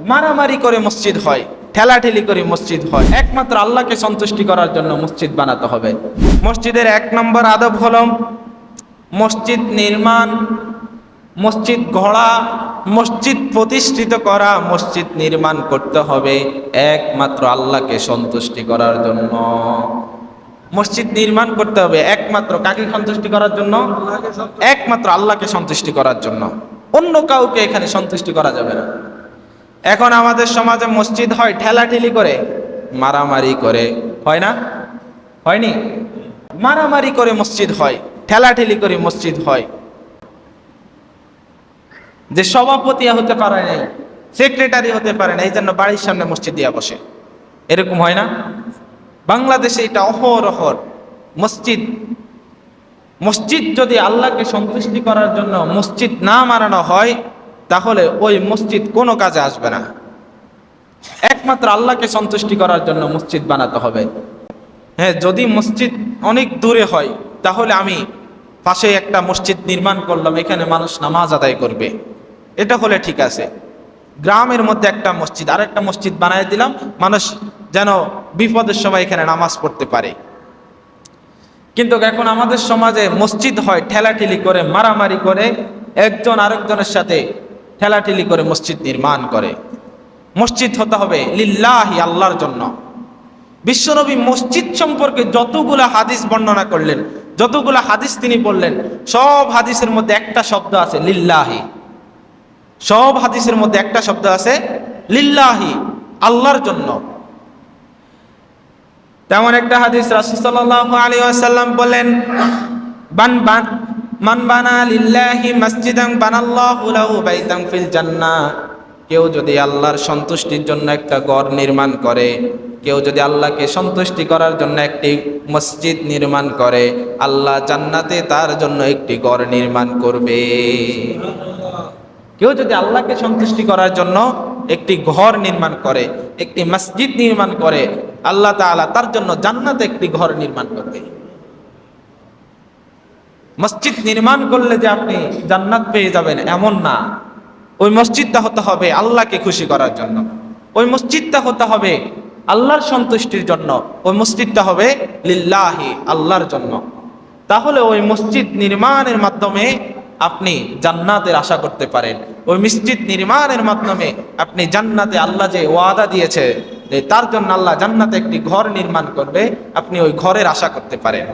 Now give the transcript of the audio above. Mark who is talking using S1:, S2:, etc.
S1: মারামারি করে মসজিদ হয়, ঠেলাঠেলি করে মসজিদ হয়। একমাত্র আল্লাহকে সন্তুষ্টি করার জন্য মসজিদ বানাতে হবে। মসজিদের 1 নম্বর আদব হলো মসজিদ নির্মাণ, মসজিদ গড়া, মসজিদ প্রতিষ্ঠিত করা, মসজিদ নির্মাণ করতে হবে একমাত্র আল্লাহকে সন্তুষ্টি করার জন্য। মসজিদ নির্মাণ করতে হবে একমাত্র কাকে সন্তুষ্টি করার জন্য? একমাত্র আল্লাহকে সন্তুষ্টি করার জন্য। অন্য কাউকে এখানে সন্তুষ্টি করা যাবে না। এখন আমাদের সমাজে মসজিদ হয় ঠেলাঠেলি করে, মারামারি করে, হয় না? হয়নি? মারামারি করে মসজিদ হয়, ঠেলাঠেলি করে মসজিদ হয়। যে সভাপতি হতে পারে নাই, সেক্রেটারি হতে পারে না, এই জন্য বাড়ির সামনে মসজিদ দিয়া বসে, এরকম হয় না? বাংলাদেশে এটা অহরহর। মসজিদ যদি আল্লাহকে সন্তুষ্টি করার জন্য মসজিদ না বানানো হয়, তাহলে ওই মসজিদ কোনো কাজে আসবে না। একমাত্র আল্লাহকে সন্তুষ্টি করার জন্য মসজিদ বানাতে হবে। হ্যাঁ, যদি মসজিদ অনেক দূরে হয়, তাহলে আমি পাশে একটা মসজিদ নির্মাণ করলাম, এখানে মানুষ নামাজ আদায় করবে, এটা হলে ঠিক আছে। গ্রামের মধ্যে একটা মসজিদ, আর একটা মসজিদ বানিয়ে দিলাম, মানুষ যেন বিপদের সময় এখানে নামাজ পড়তে পারে। কিন্তু এখন আমাদের সমাজে মসজিদ হয় ঠেলাঠেলি করে, মারামারি করে, একজন আরেকজনের সাথে ঠেলাঠেলি করে মসজিদ নির্মাণ করে। মসজিদ হতে হবে লিল্লাহি, আল্লাহর জন্য। বিশ্বনবী মসজিদ সম্পর্কে যতগুলা হাদিস বর্ণনা করলেন, যতগুলা হাদিস তিনি বললেন, সব হাদিসের মধ্যে একটা শব্দ আছে লিল্লাহি। সব হাদিসের মধ্যে একটা শব্দ আছে লিল্লাহি, আল্লাহর জন্য। তেমন একটা হাদিস রাসূল সাল্লাল্লাহু আলাইহি ওয়াসাল্লাম বলেন, মান বানা লিল্লাহি মসজিদান বানাল্লাহু লাহু বাইতান ফিল জান্নাহ। কেউ যদি আল্লাহর সন্তুষ্টির জন্য একটা ঘর নির্মাণ করে, কেউ যদি আল্লাহকে সন্তুষ্টি করার জন্য একটি মসজিদ নির্মাণ করে, আল্লাহ জান্নাতে তার জন্য একটি ঘর নির্মাণ করবে। কেউ যদি আল্লাহকে সন্তুষ্টি করার জন্য একটি ঘর নির্মাণ করে, একটি মসজিদ নির্মাণ করে, আল্লাহ তাআলা তার জন্য জান্নাতে একটি ঘর নির্মাণ করবে। মসজিদ নির্মাণ করলে যে আপনি জান্নাত পেয়ে যাবেন এমন না। ওই মসজিদটা হতে হবে আল্লাহকে খুশি করার জন্য, ওই মসজিদটা হতে হবে আল্লাহর সন্তুষ্টির জন্য, ওই মসজিদটা হবে লিল্লাহি, আল্লাহর জন্য। তাহলে ওই মসজিদ নির্মাণের মাধ্যমে আপনি জান্নাতের আশা করতে পারেন। ওই মসজিদ নির্মাণের মাধ্যমে আপনি জান্নাতে আল্লাহ যে ওয়াদা দিয়েছে, তার জন্য আল্লাহ জান্নাতে একটি ঘর নির্মাণ করবে, আপনি ওই ঘরের আশা করতে পারেন।